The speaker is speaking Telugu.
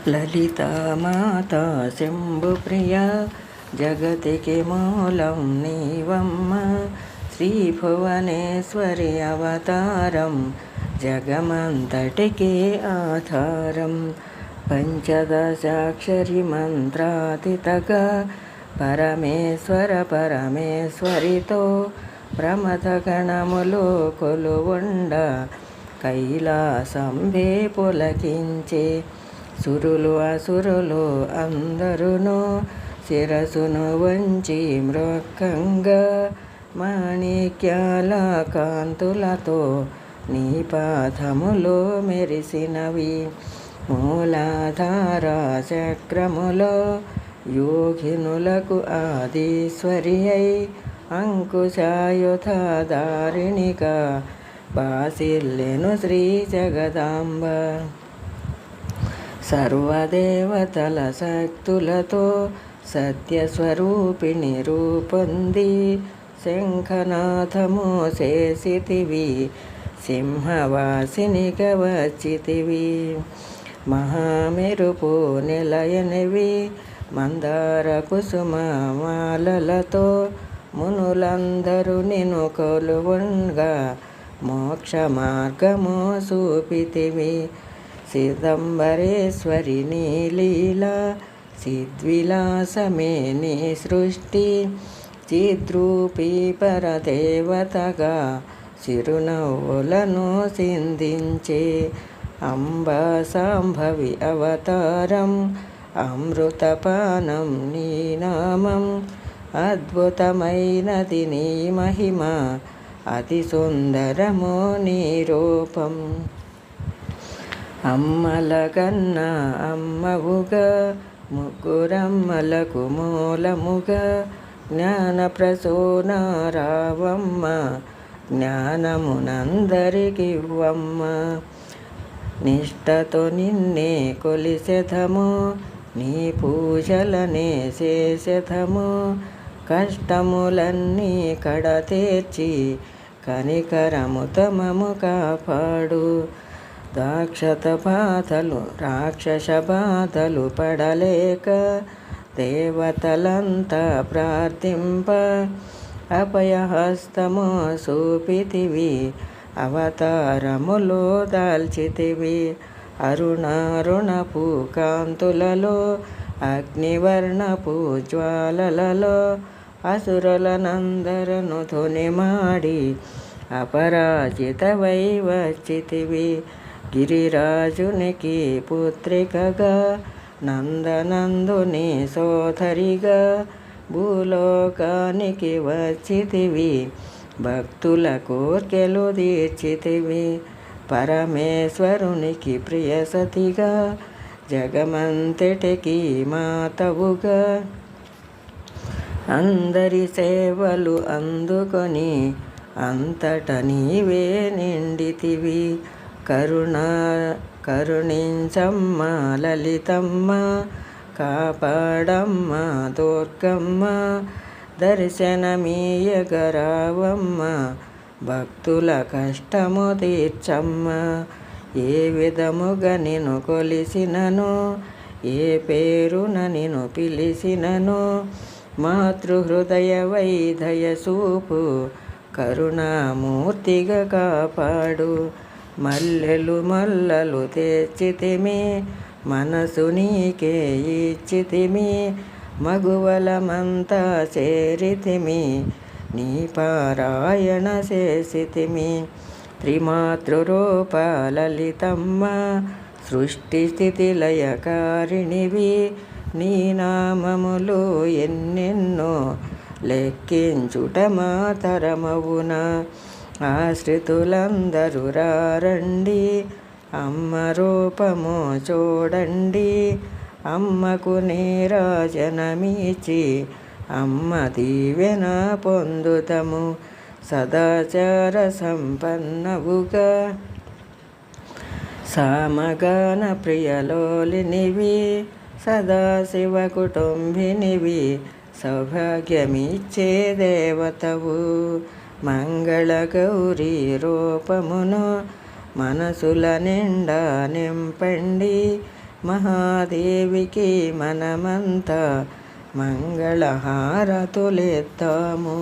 లలితామాత శంభుప్రియ జగతికి మూలం నీవమ్మ శ్రీభువనేశ్వరి అవతారం జగమంతటికి ఆధారం పంచదశాక్షరి మంత్రాతితగా పరమేశ్వరితో ప్రమథ గణములు కొలువుండ కైలాసంబే పులకించే సురులు అసురులు అందరును శిరసును వంచి మృక్కంగా మాణిక్యాల కాంతులతో నీ పాదములో మెరిసినవి మూలాధార చక్రములో యోగినులకు ఆదీశ్వరి అయి అంకుశాయుధారిణిగా బాసిల్లెను శ్రీ జగదాంబ సర్వదేవతల శక్తులతో సత్యస్వరూపిణి రూపొంది శంఖనాథము చేసితివి సింహవాసినిగా వచ్చితివి మహామెరుపు నిలయనివి మందార కుసుమాలలతో మునులందరూ నిన్ను కొలువుంగా మోక్ష మార్గము చూపితివి సిదంబరేశ్వరి నీ లీలా సిద్విలాసమే నీ సృష్టి చిద్రూపీ పరదేవతగా చిరునవ్వులను సిందించే అంబా సాంభవి అవతారం అమృతపానం నీ నామం అద్భుతమైనది నీ మహిమ అతి సుందరమో నీ రూపం అమ్మల కన్నా అమ్మవుగా ముగ్గురమ్మలకు మూలముగా జ్ఞాన ప్రసూన రావమ్మ జ్ఞానమునందరికివ్వమ్మ నిష్టతో నిన్నే కొలిసెదము నీ పూజలనే చేసెదము కష్టములన్నీ కడతీర్చి కనికరముతో మము కాపాడు రాక్షస బాధలు పడలేక దేవతలంతా ప్రార్థింప అభయహస్తము చూపితివి అవతారములో దాల్చితివి అరుణారుణపు కాంతులలో అగ్నివర్ణపు జ్వాలలలో అసురులనందరను ధునిమాడి అపరాజితవై వచ్చితివి గిరిరాజునికి పుత్రికగా నందనందుని సోదరిగా భూలోకానికి వచ్చితివి భక్తుల కోర్కెలు తీర్చితివి పరమేశ్వరునికి ప్రియసతిగా జగమంతటికి మాతవుగా అందరి సేవలు అందుకొని అంతట నీవే నిండితివి కరుణించమ్మ లలితమ్మ కాపాడమ్మ దుర్గమ్మ దర్శనమీయగరావమ్మ భక్తుల కష్టము తీర్చమ్మ ఏ విధముగా నిన్ను కొలిసినను ఏ పేరున నిన్ను పిలిచినను మాతృహృదయ వైదయ సూపు కరుణామూర్తిగా కాపాడు మల్లెలు తెచ్చితిమి మనసు నీకే ఇచ్చితిమి మగువలమంతా చేరితిమి నీ పారాయణ చేసితిమి త్రిమాతృరూప లలితమ్మ సృష్టి స్థితి లయకారిణివి నీ నామములు ఎన్నెన్నో లెక్కించుట మాతరమవున ఆశ్రితులందరూ రండి అమ్మ రూపము చూడండి అమ్మకు నీరాజనమిచ్చి అమ్మ దీవెన పొందుతము సదాచార సంపన్నవుగా సామగాన ప్రియలోలినివి సదాశివ కుటుంబినివి సౌభాగ్యమిచ్చే దేవతవు మంగళగౌరీ రూపమును మనసుల నిండా నింపండి మహాదేవికి మనమంతా మంగళహారతులెత్తాము.